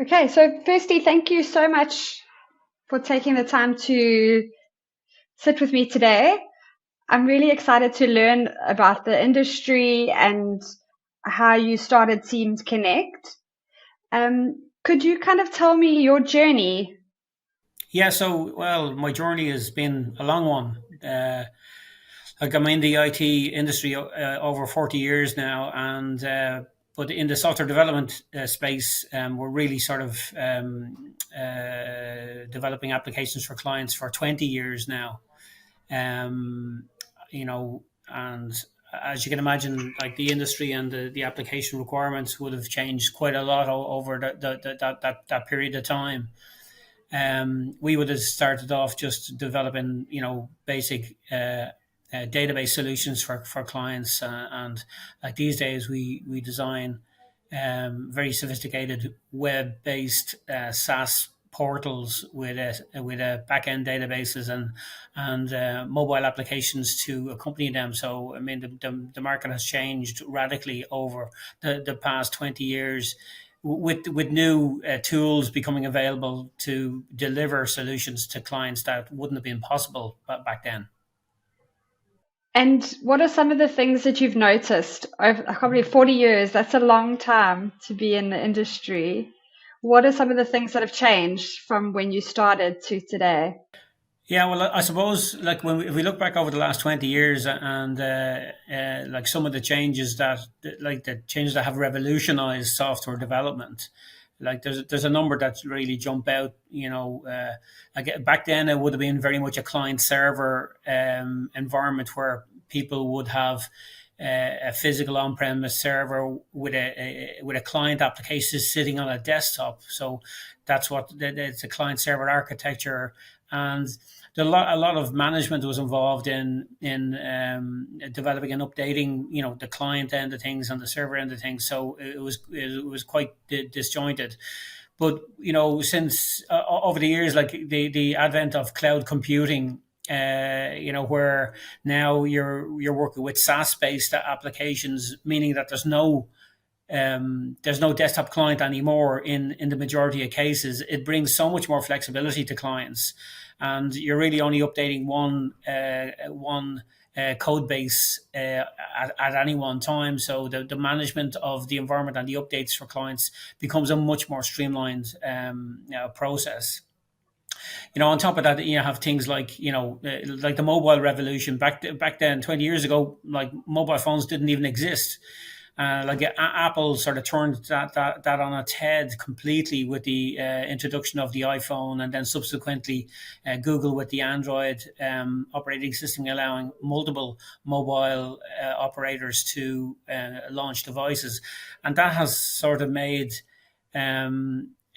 Okay, so firstly, thank you so much for taking the time to sit with me today. I'm really excited to learn about the industry and how you started Teams Connect. Could you kind of tell me your journey? Yeah, so well, my journey has been a long one. Like I'm in the IT industry over 40 years now, and but in the software development space, we're really sort of developing applications for clients for 20 years now. Um, and as you can imagine, like the industry and the application requirements would have changed quite a lot over that period of time. We would have started off just developing, basic database solutions for clients, and like these days we design very sophisticated web-based SaaS portals with a back-end databases and mobile applications to accompany them. So I mean the market has changed radically over the past 20 years with new tools becoming available to deliver solutions to clients that wouldn't have been possible back then. And what are some of the things that you've noticed over probably 40 years? That's a long time to be in the industry. What are some of the things that have changed from when you started to today? Yeah, well, I suppose like if we look back over the last 20 years and like some of the changes like the changes that have revolutionized software development, like there's a number that really jump out. Like back then it would have been very much a client server environment where people would have a physical on-premise server with a client application sitting on a desktop. So that's what it's a client server architecture, and a lot of management was involved in developing and updating, the client end of things and the server end of things. So it was quite disjointed. But since over the years, like the advent of cloud computing, where now you're working with SaaS based applications, meaning that there's no desktop client anymore in the majority of cases. It brings so much more flexibility to clients, and you're really only updating one code base at any one time. So the management of the environment and the updates for clients becomes a much more streamlined process. On top of that, you have things like like the mobile revolution. Back then, 20 years ago, like mobile phones didn't even exist. Like Apple sort of turned that on its head completely with the introduction of the iPhone, and then subsequently Google with the Android operating system, allowing multiple mobile operators to launch devices, and that has sort of made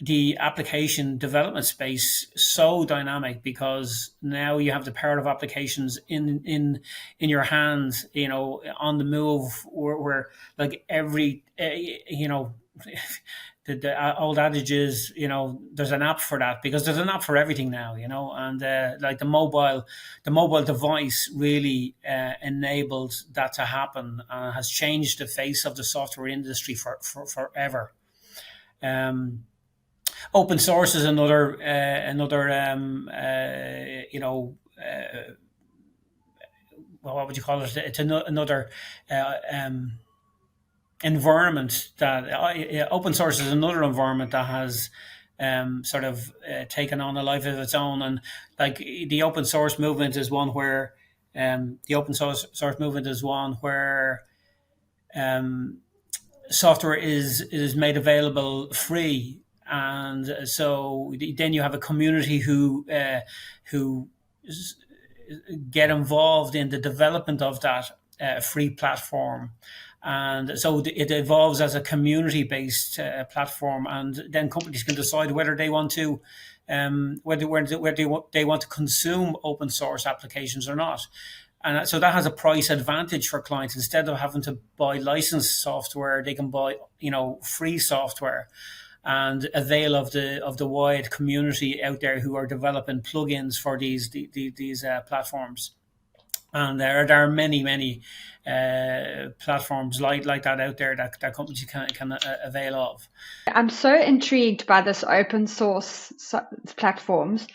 the application development space so dynamic, because now you have the power of applications in your hands, on the move, where like every the old adage is, there's an app for that, because there's an app for everything now, and like the mobile device really enabled that to happen, has changed the face of the software industry for forever. um, Open source is another well, what would you call it? It's another environment that open source is another environment that has sort of taken on a life of its own. And like the open source movement is one where um, software is made available free, and so then you have a community who get involved in the development of that free platform. And so it evolves as a community based platform, and then companies can decide whether they want to whether they want to consume open source applications or not. And so that has a price advantage for clients. Instead of having to buy licensed software, they can buy free software and avail of the wide community out there who are developing plugins for these platforms. And there are many platforms like that out there that companies can avail of. I'm so intrigued by this open source platforms.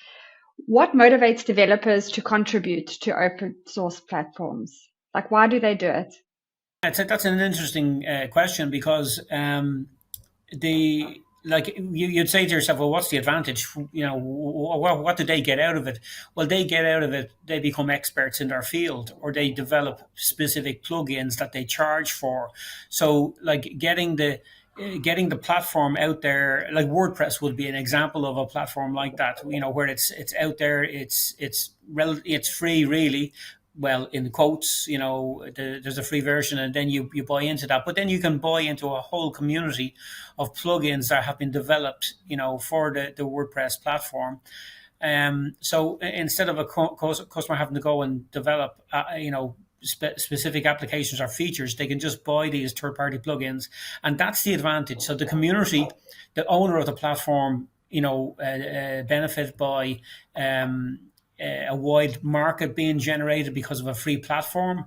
What motivates developers to contribute to open source platforms? Like, why do they do it? That's an interesting question because the like you'd say to yourself, well, what's the advantage? You know, what do they get out of it? Well, they get out of it, they become experts in their field, or they develop specific plugins that they charge for. So, like getting the platform out there, like WordPress would be an example of a platform like that. You know, where it's out there, it's free, really, well, in quotes, you know, there's a free version, and then you buy into that. But then you can buy into a whole community of plugins that have been developed, you know, for the WordPress platform. So instead of a customer having to go and develop, you know, specific applications or features, they can just buy these third-party plugins, and that's the advantage. So the community, the owner of the platform, you know, benefit by um, a wide market being generated because of a free platform.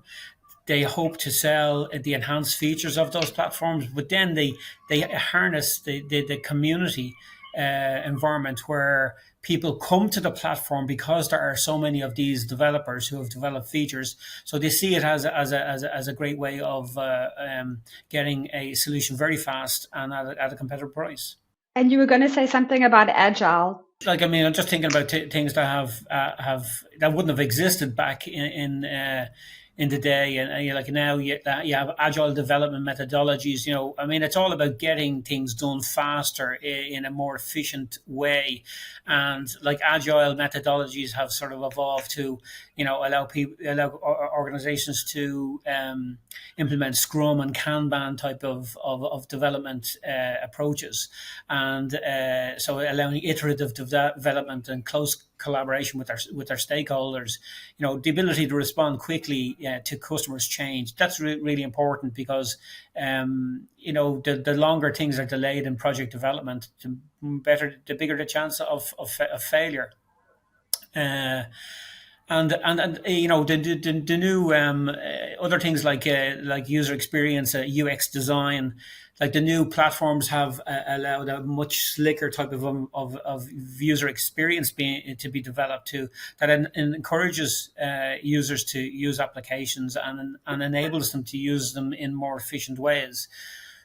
They hope to sell the enhanced features of those platforms, but then they harness the community environment where people come to the platform because there are so many of these developers who have developed features. So they see it as a great way of getting a solution very fast and at a competitive price. And you were going to say something about agile. Like, I mean, I'm just thinking about things that have that wouldn't have existed back in the day, and you like now you have agile development methodologies. You know, I mean, it's all about getting things done faster in a more efficient way, and like agile methodologies have sort of evolved to, you know, allow organizations to implement Scrum and Kanban type of development approaches, and so allowing iterative development and close collaboration with our stakeholders. You know, the ability to respond quickly to customers' change, that's really important because you know, the longer things are delayed in project development, the bigger the chance of failure. Uh, and you know the new other things like user experience, UX design, like the new platforms have allowed a much slicker type of user experience to be developed to that encourages users to use applications and enables them to use them in more efficient ways.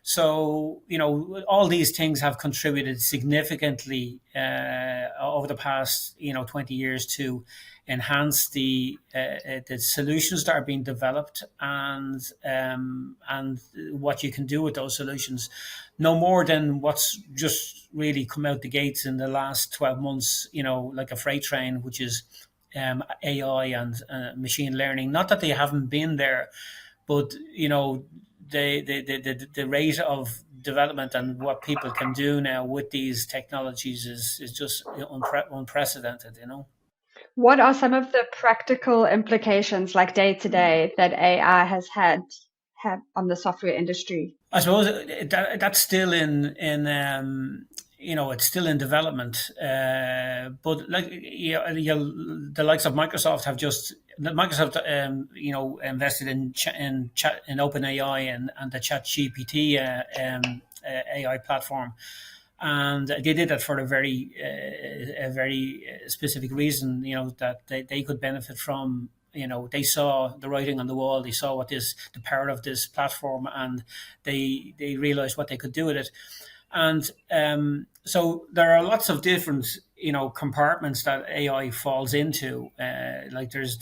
So, you know, all these things have contributed significantly over the past, you know, 20 years to enhance the solutions that are being developed and what you can do with those solutions. No more than what's just really come out the gates in the last 12 months, you know, like a freight train, which is AI and machine learning. Not that they haven't been there, but you know, the rate of development and what people can do now with these technologies is just unprecedented, you know. What are some of the practical implications, like day to day, that AI has had on the software industry? I suppose that's still in you know, it's still in development, but like the likes of Microsoft have just Microsoft you know, invested in OpenAI and the Chat GPT AI platform, and they did that for a very specific reason. You know, that they could benefit from. You know, they saw the writing on the wall. They saw what the power of this platform, and they realized what they could do with it. And so there are lots of different, you know, compartments that AI falls into. Like there's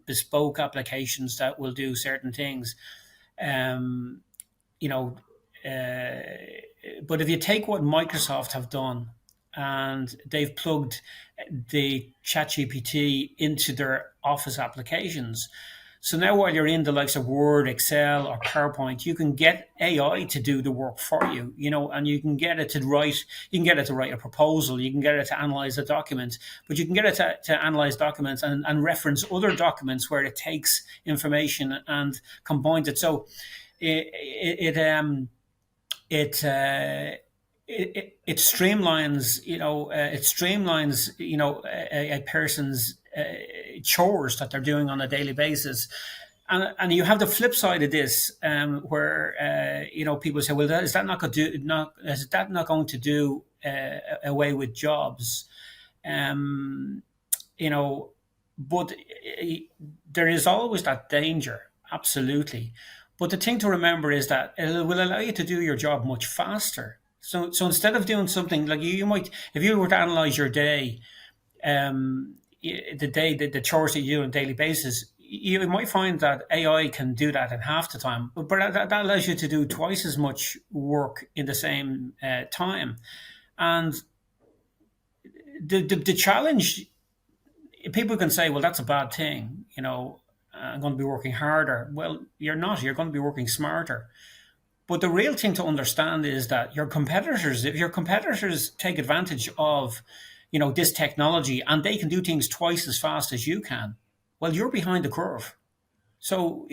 bespoke applications that will do certain things. Um, you know, but if you take what Microsoft have done, and they've plugged the ChatGPT into their Office applications. So now, while you're in the likes of Word, Excel, or PowerPoint, you can get AI to do the work for you. You know, and you can get it to write. You can get it to write a proposal. You can get it to analyze a document. But you can get it to analyze documents and reference other documents where it takes information and combines it. So it it streamlines, you know, a person's chores that they're doing on a daily basis. And you have the flip side of this, where people say, well, is that not going to do not is that not going to do away with jobs? Um, you know, but there is always that danger, absolutely. But the thing to remember is that it will allow you to do your job much faster. So instead of doing something like you might, if you were to analyze your day, the chores that you do on a daily basis, you might find that AI can do that in half the time, but that allows you to do twice as much work in the same time. And the challenge, people can say, well, that's a bad thing. I'm going to be working harder. Well, you're not. You're going to be working smarter. But the real thing to understand is that if your competitors take advantage of, this technology and they can do things twice as fast as you can, well, you're behind the curve. So,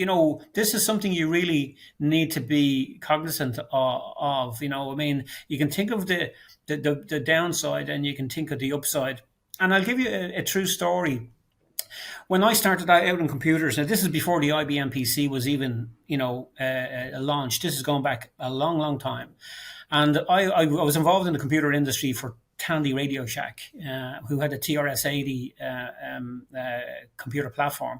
this is something you really need to be cognizant of. I mean, you can think of the downside and you can think of the upside. And I'll give you a true story. When I started out in computers, now this is before the IBM PC was even, launched. This is going back a long, long time. And I was involved in the computer industry for Tandy Radio Shack, who had a TRS 80 computer platform.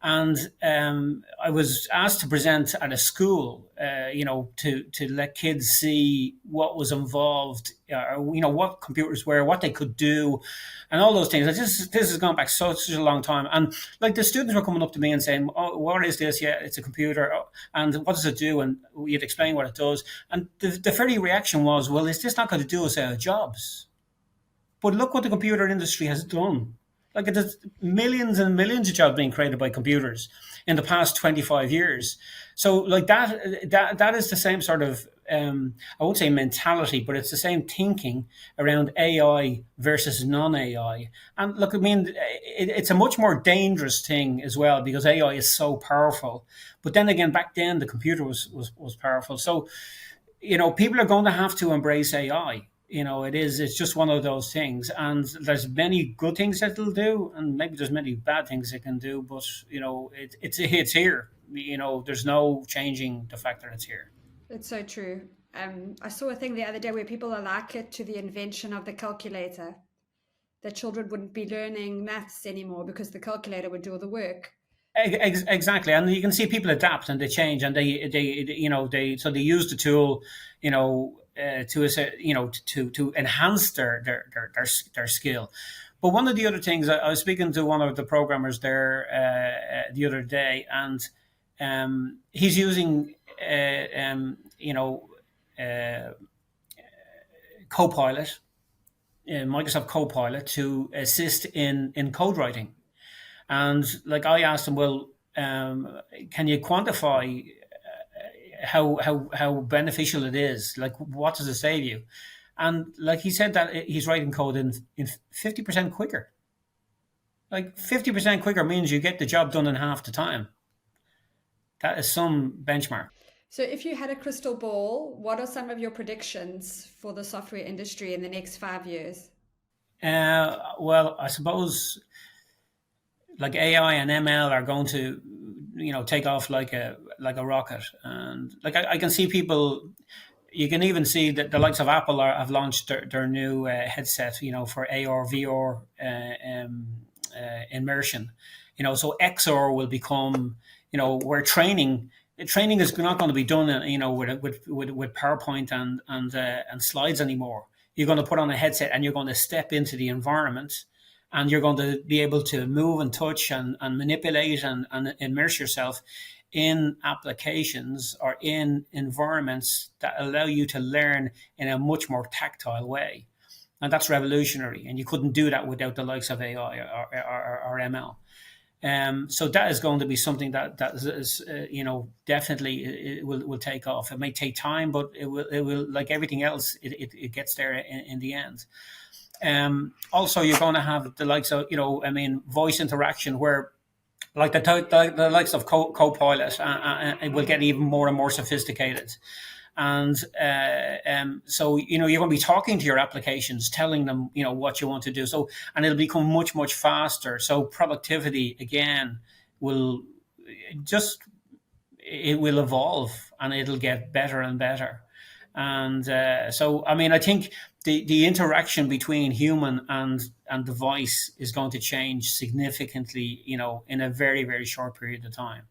And I was asked to present at a school, to let kids see what was involved, what computers were, what they could do, and all those things. This has gone back such a long time. And like the students were coming up to me and saying, "Oh, what is this? Yeah, it's a computer. Oh, and what does it do?" And we'd explain what it does. And the very reaction was, "Well, is this not going to do us out of jobs?" But look what the computer industry has done. Like there's millions and millions of jobs being created by computers in the past 25 years. So like that is the same sort of, I won't say mentality, but it's the same thinking around AI versus non-AI. And look, I mean, it's a much more dangerous thing as well because AI is so powerful. But then again, back then the computer was powerful. So, people are going to have to embrace AI. It's just one of those things, and there's many good things that it'll do, and maybe there's many bad things it can do, but it's here. There's no changing the fact that it's here. It's so true. I saw a thing the other day where people are like it to the invention of the calculator, that children wouldn't be learning maths anymore because the calculator would do all the work. Exactly, and you can see people adapt and they change, and they use the tool, to enhance their skill. But one of the other things, I was speaking to one of the programmers there the other day, and he's using Copilot, Microsoft Copilot, to assist in code writing. And like I asked him, well, can you quantify how beneficial it is? Like, what does it save you? And like he said that he's writing code in 50% quicker. Like 50% quicker means you get the job done in half the time. That is some benchmark. So, if you had a crystal ball, what are some of your predictions for the software industry in the next 5 years? Well, I suppose like AI and ML are going to, take off like a rocket, and like I can see people. You can even see that the likes of Apple have launched their new headset, for AR VR immersion. So XR will become, where training is not going to be done, with PowerPoint and slides anymore. You're going to put on a headset and you're going to step into the environment, and you're going to be able to move and touch and manipulate and immerse yourself in applications or in environments that allow you to learn in a much more tactile way. And that's revolutionary. And you couldn't do that without the likes of AI or ML. So that is going to be something that is definitely it will take off. It may take time, but it will like everything else, it gets there in the end. Also, you're going to have the likes of voice interaction, where like the likes of Copilot, it will get even more and more sophisticated. And so you're going to be talking to your applications, telling them what you want to do. So and it'll become much much faster. So productivity again will just it will evolve and it'll get better and better. And so I mean I think the interaction between human and device is going to change significantly, in a very very short period of time.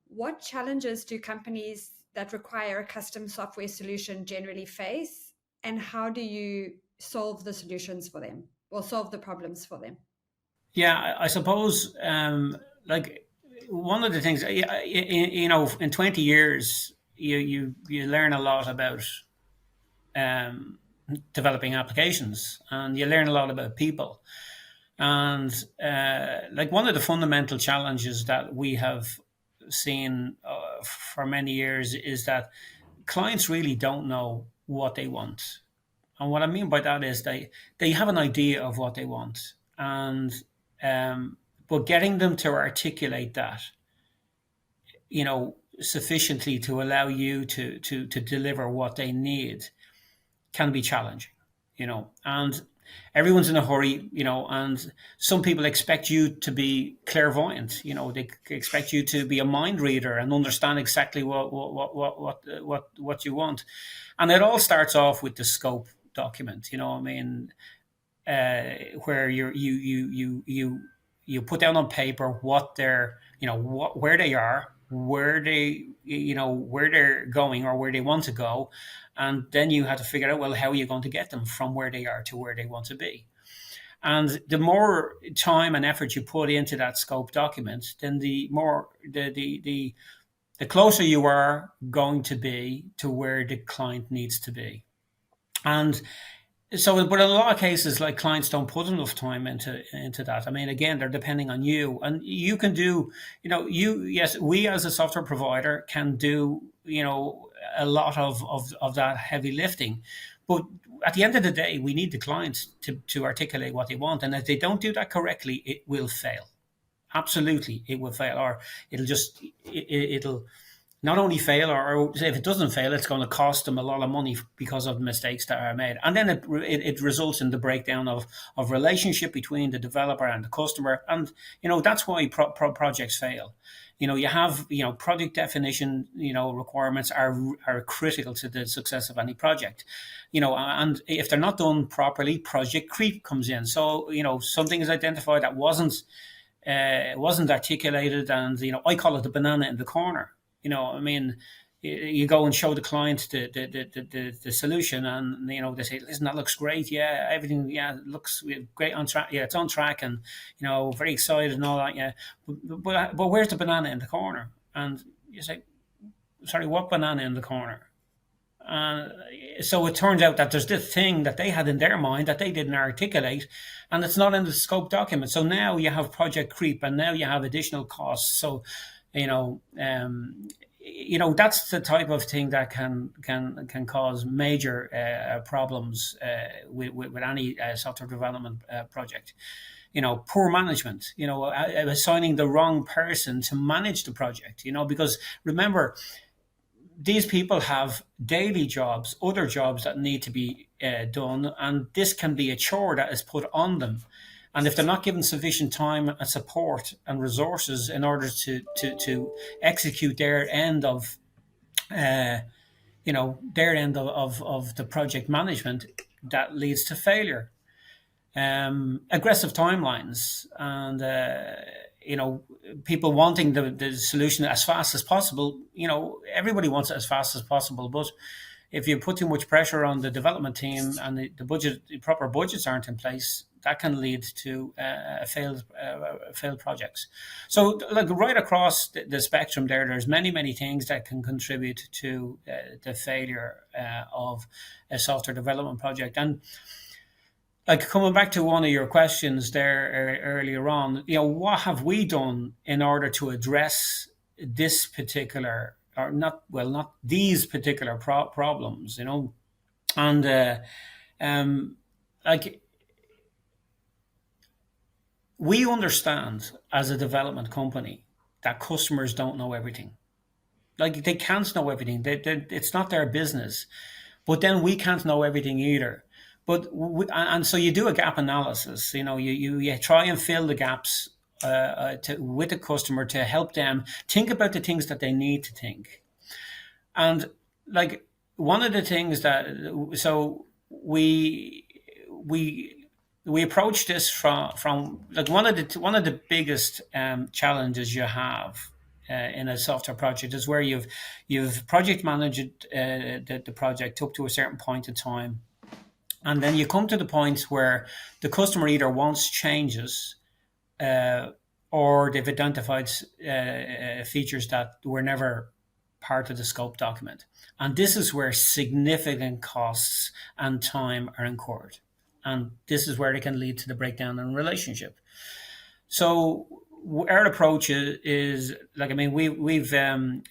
What challenges do companies that require a custom software solution generally face, and how do you solve the solutions for them or solve the problems for them? Yeah, I suppose like one of the things, in 20 years you learn a lot about um, developing applications, and you learn a lot about people. And like one of the fundamental challenges that we have seen for many years is that clients really don't know what they want. And what I mean by that is they have an idea of what they want, and um, but getting them to articulate that, sufficiently to allow you to deliver what they need can be challenging, and everyone's in a hurry, and some people expect you to be clairvoyant, they expect you to be a mind reader and understand exactly what you want. And it all starts off with the scope document, I mean, where you put down on paper what they're, where they are, where they, where they're going or where they want to go. And then you have to figure out, well, how are you going to get them from where they are to where they want to be? And the more time and effort you put into that scope document, then the more the closer you are going to be to where the client needs to be. And so, but in a lot of cases, like clients don't put enough time into that. I mean, again, they're depending on you, and you can do, yes, we as a software provider can do, a lot of that heavy lifting, but at the end of the day, we need the clients to articulate what they want, and if they don't do that correctly, it will fail. Absolutely, it will fail, or it'll not only fail, or if it doesn't fail, it's going to cost them a lot of money because of the mistakes that are made. And then it results in the breakdown of relationship between the developer and the customer. And, that's why projects fail. You have, project definition, requirements are critical to the success of any project, and if they're not done properly, project creep comes in. So, something is identified that wasn't articulated, and I call it the banana in the corner. I mean, you go and show the client the solution, and they say, "Listen, that looks great. Yeah, everything. Yeah, looks great on track. Yeah, it's on track, and very excited and all that. Yeah, but where's the banana in the corner?" And you say, "Sorry, what banana in the corner?" Uh, so it turns out that there's this thing that they had in their mind that they didn't articulate, and it's not in the scope document. So now you have project creep, and now you have additional costs. So, you know, um, that's the type of thing that can cause major problems with any software development project. Poor management. Assigning the wrong person to manage the project. Because remember, these people have daily jobs, other jobs that need to be done, and this can be a chore that is put on them. And if they're not given sufficient time and support and resources in order to execute their end of, uh, of the project management, that leads to failure. Aggressive timelines, and you know people wanting the solution as fast as possible. Everybody wants it as fast as possible, but if you put too much pressure on the development team and the proper budgets aren't in place, that can lead to failed projects. So, like right across the spectrum, there's many things that can contribute to the failure of a software development project. And like coming back to one of your questions there earlier on, what have we done in order to address this particular, or not these particular problems, and um, like we understand as a development company that customers don't know everything. Like they can't know everything. It's not their business. But then we can't know everything either. And so you do a gap analysis. You try and fill the gaps with the customer to help them think about the things that they need to think. And like one of the things that so we we approach this from like one of the biggest challenges you have in a software project is where you've project managed the project up to a certain point in time, and then you come to the point where the customer either wants changes uh, or they've identified features that were never part of the scope document. And this is where significant costs and time are incurred. And this is where it can lead to the breakdown in a relationship. So our approach is like, I mean, we've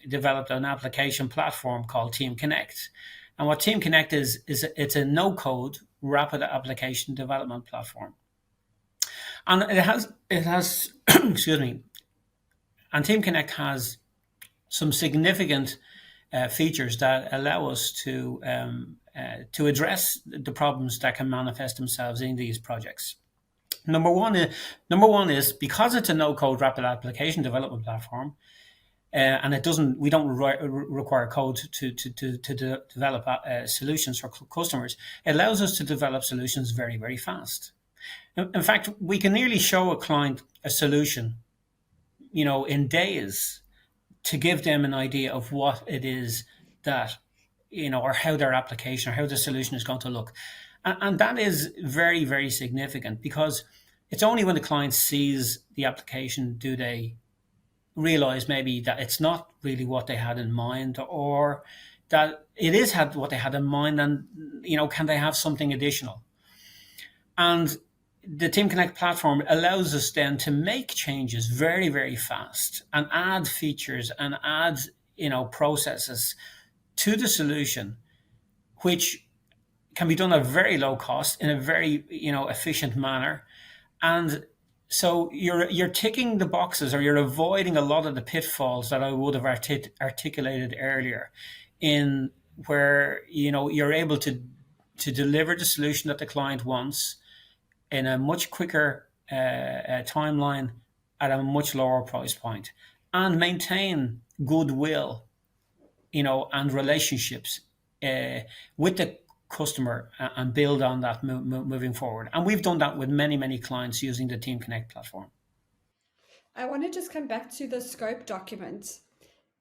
developed an application platform called Team Connect. And what Team Connect is it's a no-code rapid application development platform. And it has excuse me, and Team Connect has some significant features that allow us to address the problems that can manifest themselves in these projects. Number one is, because it's a no-code rapid application development platform, and we don't require code to develop solutions for customers. It allows us to develop solutions very, very fast. In fact, we can nearly show a client a solution, in days, to give them an idea of what it is that, or how their application or how the solution is going to look. And that is very, very significant, because it's only when the client sees the application do they realize maybe that it's not really what they had in mind, or that it is what they had in mind, and, can they have something additional? And the Team Connect platform allows us then to make changes very, very fast and add features and add, processes to the solution, which can be done at very low cost in a very, efficient manner. And so you're ticking the boxes, or you're avoiding a lot of the pitfalls that I would have articulated earlier, in where, you're able to deliver the solution that the client wants in a much quicker timeline at a much lower price point, and maintain goodwill, and relationships with the customer, and build on that moving forward. And we've done that with many, many clients using the Team Connect platform. I want to just come back to the scope document,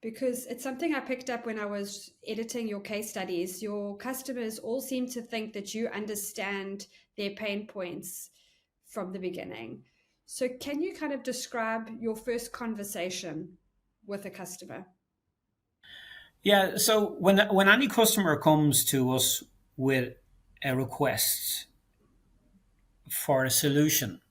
because it's something I picked up when I was editing your case studies. Your customers all seem to think that you understand their pain points from the beginning. So can you kind of describe your first conversation with a customer? Yeah. So when any customer comes to us with a request for a solution,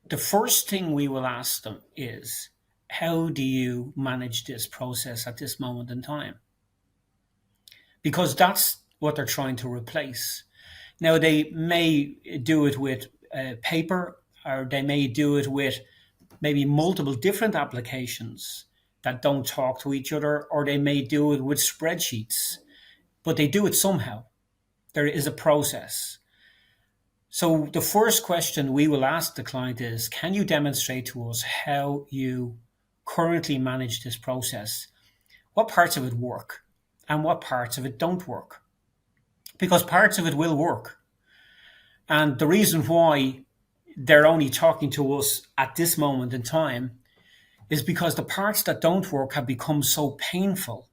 the first thing we will ask them is, how do you manage this process at this moment in time? Because that's what they're trying to replace. Now, they may do it with paper, or they may do it with maybe multiple different applications that don't talk to each other, or they may do it with spreadsheets, but they do it somehow. There is a process. So the first question we will ask the client is, can you demonstrate to us how you currently manage this process? What parts of it work and what parts of it don't work? Because parts of it will work. And the reason why they're only talking to us at this moment in time is because the parts that don't work have become so painful,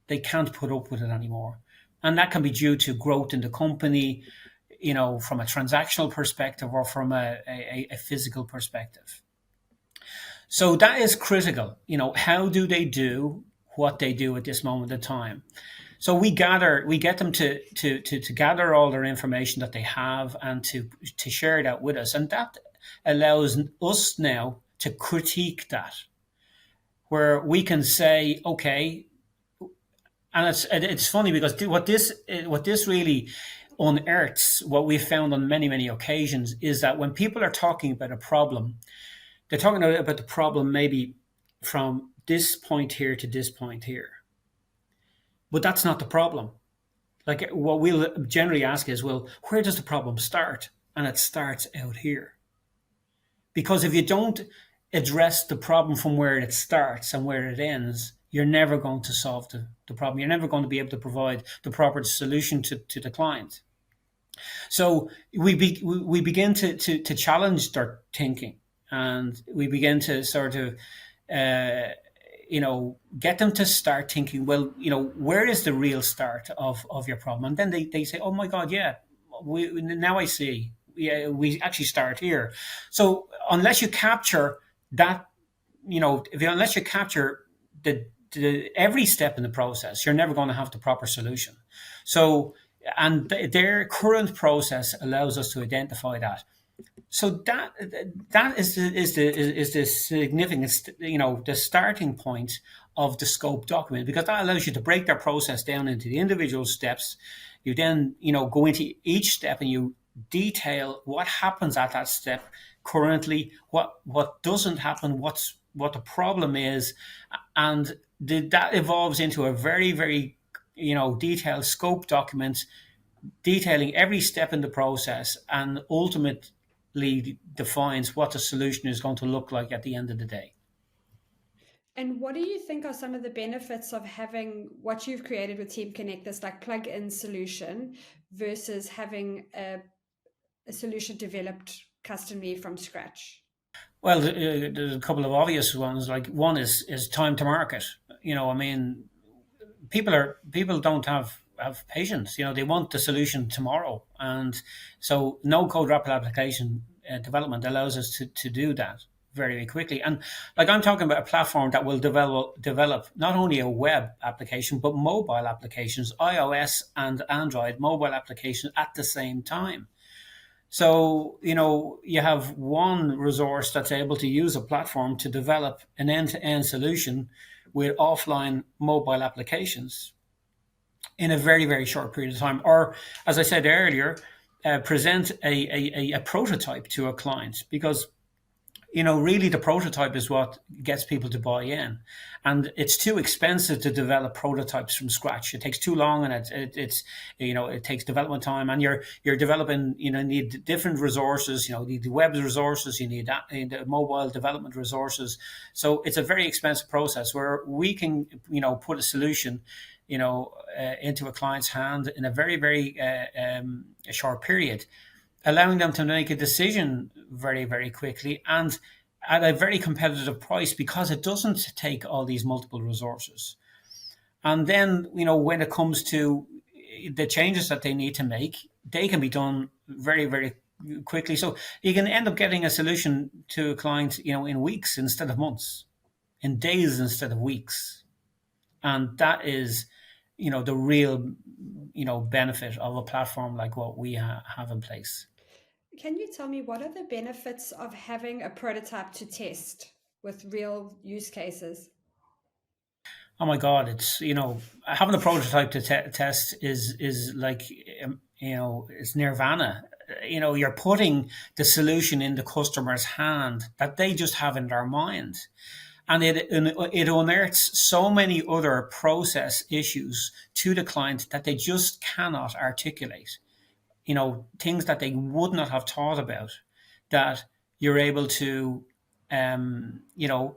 they can't put up with it anymore. And that can be due to growth in the company, from a transactional perspective, or from a physical perspective. So that is critical. How do they do what they do at this moment in time? So we get them to gather all their information that they have, and to share that with us. And that allows us now to critique that, where we can say, okay, and it's funny, because what this really unearths, what we've found on many, many occasions, is that when people are talking about a problem, they're talking about the problem maybe from this point here to this point here. But that's not the problem. Like what we'll generally ask is, well, where does the problem start? And it starts out here. Because if you don't address the problem from where it starts and where it ends, you're never going to solve the problem. You're never going to be able to provide the proper solution to the client. So we begin to challenge their thinking, and we begin to sort of uh, get them to start thinking, well, where is the real start of your problem? And then they say, oh my God, yeah, now I see. Yeah, we actually start here. So unless you capture that, unless you capture every step in the process, you're never going to have the proper solution. So, and their current process allows us to identify that. So that is the significance, the starting point of the scope document, because that allows you to break their process down into the individual steps. You then, go into each step and you detail what happens at that step currently, what doesn't happen, what the problem is, and that evolves into a very, very, detailed scope document detailing every step in the process and ultimately defines what the solution is going to look like at the end of the day. And what do you think are some of the benefits of having what you've created with Team Connect, this like plug-in solution, versus having a solution developed customly from scratch? Well, there's a couple of obvious ones. Like one is time to market. I mean, people don't have patience. They want the solution tomorrow, and so no code rapid application development allows us to do that very, very quickly. And like I'm talking about a platform that will develop not only a web application but mobile applications, iOS and Android mobile applications at the same time. So, you have one resource that's able to use a platform to develop an end-to-end solution with offline mobile applications in a very, very short period of time. Or, as I said earlier, present a prototype to a client, because really the prototype is what gets people to buy in, and it's too expensive to develop prototypes from scratch. It takes too long, and it's it takes development time, and you're developing. Need different resources. You need the web resources. You need the mobile development resources. So it's a very expensive process where we can put a solution into a client's hand in a very, very a short period, allowing them to make a decision very, very quickly and at a very competitive price, because it doesn't take all these multiple resources. And then, when it comes to the changes that they need to make, they can be done very, very quickly. So you can end up getting a solution to a client, in weeks instead of months, in days instead of weeks. And that is, the real, benefit of a platform like what we have in place. Can you tell me what are the benefits of having a prototype to test with real use cases? Oh my God, it's having a prototype to test is like it's nirvana. You're putting the solution in the customer's hand that they just have in their mind, and it unearths so many other process issues to the client that they just cannot articulate. Things that they would not have thought about, that you're able to um, you know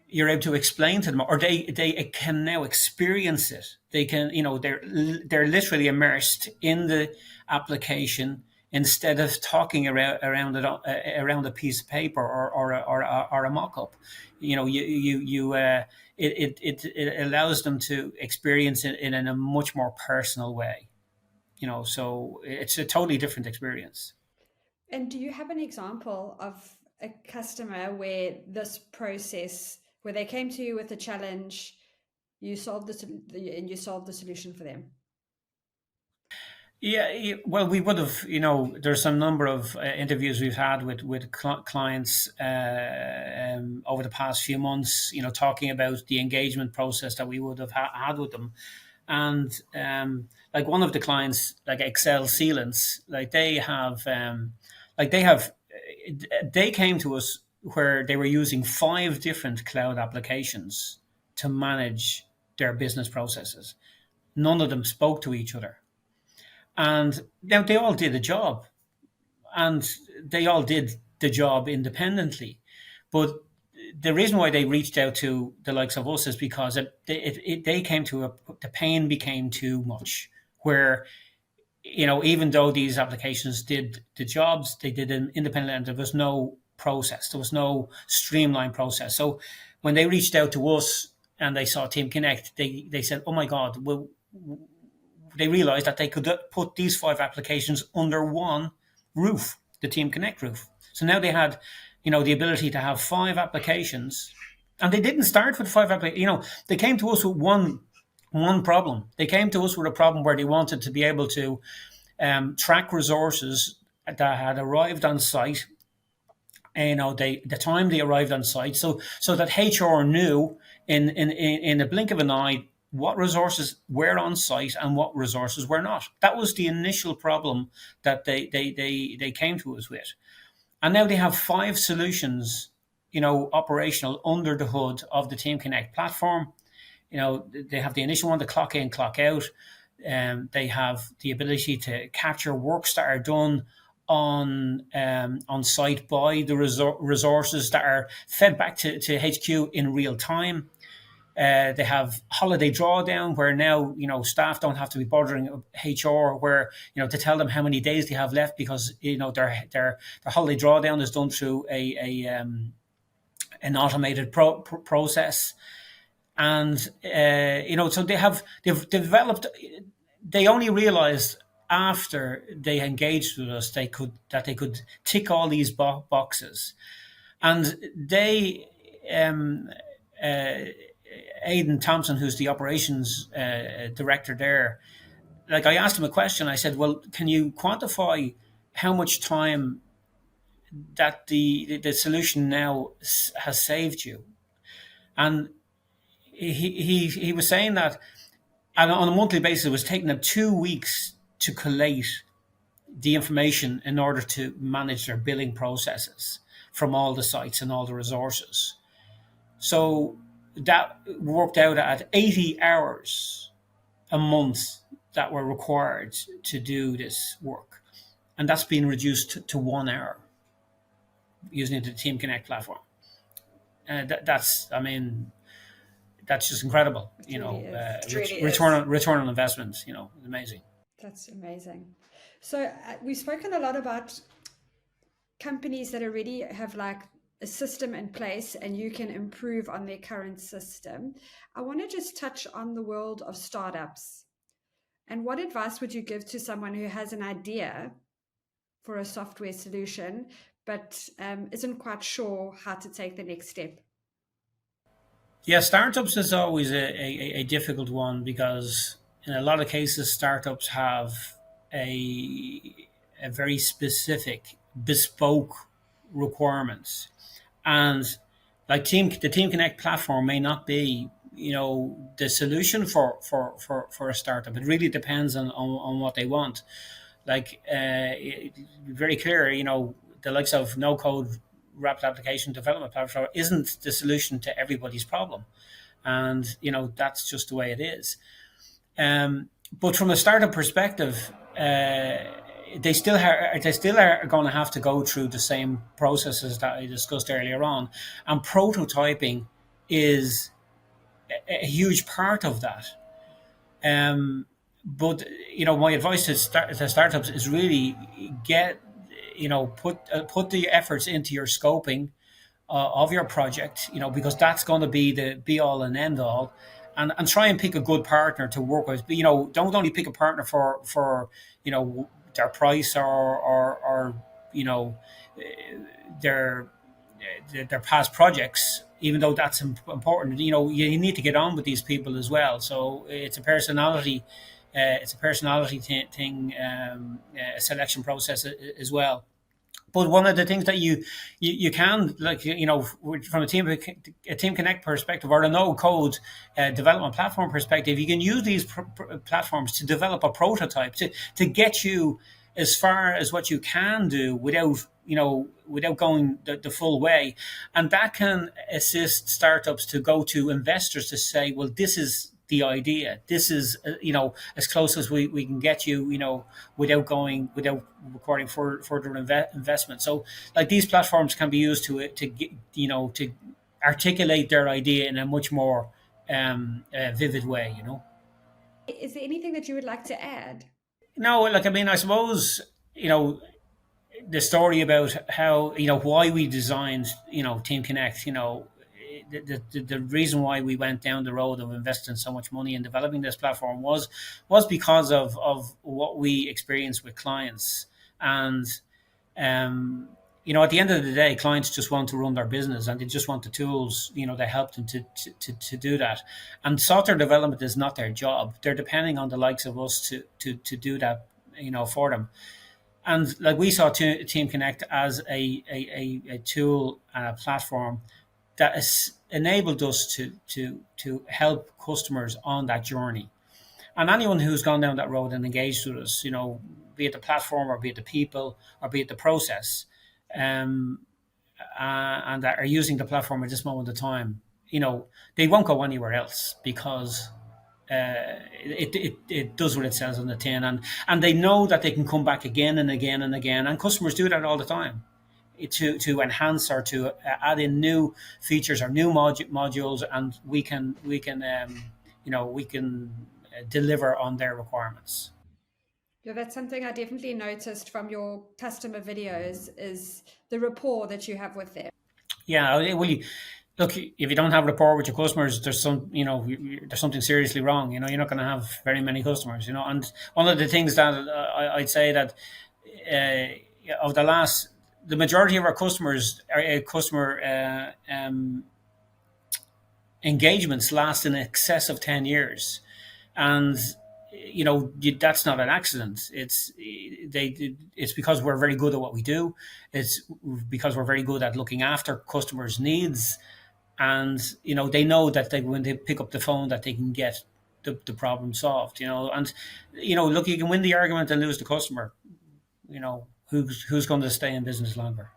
you're able to explain to them, or they can now experience it. They can, they're literally immersed in the application instead of talking around a piece of paper or a mock-up. It allows them to experience it in a much more personal way. So it's a totally different experience. And do you have an example of a customer where this process, where they came to you with a challenge, you solved and you solved the solution for them? Yeah, well, we would have, there's a number of interviews we've had with clients over the past few months, talking about the engagement process that we would have had with them. And like one of the clients, like Excel Sealants, like they have, they came to us where they were using 5 different cloud applications to manage their business processes. None of them spoke to each other. And now they all did a job, and they all did the job independently. But the reason why they reached out to the likes of us is because they came to the pain became too much. Where, even though these applications did the jobs, they did them independently, and there was no process, there was no streamlined process. So when they reached out to us and they saw Team Connect, they said, "Oh my God!" Well, they realized that they could put these 5 applications under one roof, the Team Connect roof. So now they had, the ability to have 5 applications, and they didn't start with 5 applications. They came to us with one problem. They came to us with a problem where they wanted to be able to track resources that had arrived on site. The time they arrived on site, so that HR knew in a blink of an eye what resources were on site and what resources were not. That was the initial problem that they came to us with. And now they have 5 solutions, operational under the hood of the Team Connect platform. They have the initial one, the clock in, clock out. They have the ability to capture works that are done on site by the resources that are fed back to HQ in real time. They have holiday drawdown, where now staff don't have to be bothering HR where to tell them how many days they have left, because their holiday drawdown is done through an automated process. And so they've developed. They only realized after they engaged with us they could tick all these boxes. And they Aidan Thompson, who's the operations director there, like, I asked him a question. I said, well, can you quantify how much time that the solution now has saved you? And he was saying that on a monthly basis, it was taking them 2 weeks to collate the information in order to manage their billing processes from all the sites and all the resources. So that worked out at 80 hours a month that were required to do this work. And that's been reduced to 1 hour using the Team Connect platform. That's just incredible. Return on investment, amazing. That's amazing. So we've spoken a lot about companies that already have like a system in place and you can improve on their current system. I want to just touch on the world of startups. And what advice would you give to someone who has an idea for a software solution, but isn't quite sure how to take the next step? Yeah, startups is always a difficult one, because in a lot of cases, startups have a very specific, bespoke requirements. And like the Team Connect platform may not be, the solution for a startup. It really depends on what they want. Like, very clear, the likes of no code rapid application development platform isn't the solution to everybody's problem. And, that's just the way it is. But from a startup perspective, they still are going to have to go through the same processes that I discussed earlier on. And prototyping is a huge part of that. But my advice to startups is really put the efforts into your scoping of your project, because that's going to be the be all and end all, and try and pick a good partner to work with. But, don't only pick a partner for their price or their past projects, even though that's important. You need to get on with these people as well. So it's a personality. Thing, a selection process as well. But one of the things that you can, like, from a Team Connect perspective, or a no code development platform perspective, you can use these platforms to develop a prototype to get you as far as what you can do without without going the full way. And that can assist startups to go to investors to say, well, this is the idea. This is, as close as we can get you, without requiring further investment. So like these platforms can be used to get, to articulate their idea in a much more vivid way. Is there anything that you would like to add? No, like I mean, I suppose you know the story about how why we designed Team Connect. The reason why we went down the road of investing so much money in developing this platform was because of what we experienced with clients. And um, at the end of the day, clients just want to run their business and they just want the tools that help them to do that. And software development is not their job. They're depending on the likes of us to do that for them. And like we saw Team Connect as a tool and a platform that has enabled us to help customers on that journey. And anyone who's gone down that road and engaged with us, be it the platform or be it the people or be it the process, um, and that are using the platform at this moment of time, they won't go anywhere else because it does what it says on the tin, and they know that they can come back again and again and again, and customers do that all the time to enhance or to add in new features or new modules, and we can deliver on their requirements. Yeah, that's something I definitely noticed from your customer videos is the rapport that you have with them. Yeah, well, look, if you don't have rapport with your customers, there's something seriously wrong. You're not going to have very many customers. And one of the things that I'd say that of the majority of our customers, customer engagements last in excess of 10 years, and that's not an accident. It's because we're very good at what we do. It's because we're very good at looking after customers' needs, and they know that when they pick up the phone that they can get the problem solved. And look, you can win the argument and lose the customer. Who's going to stay in business longer?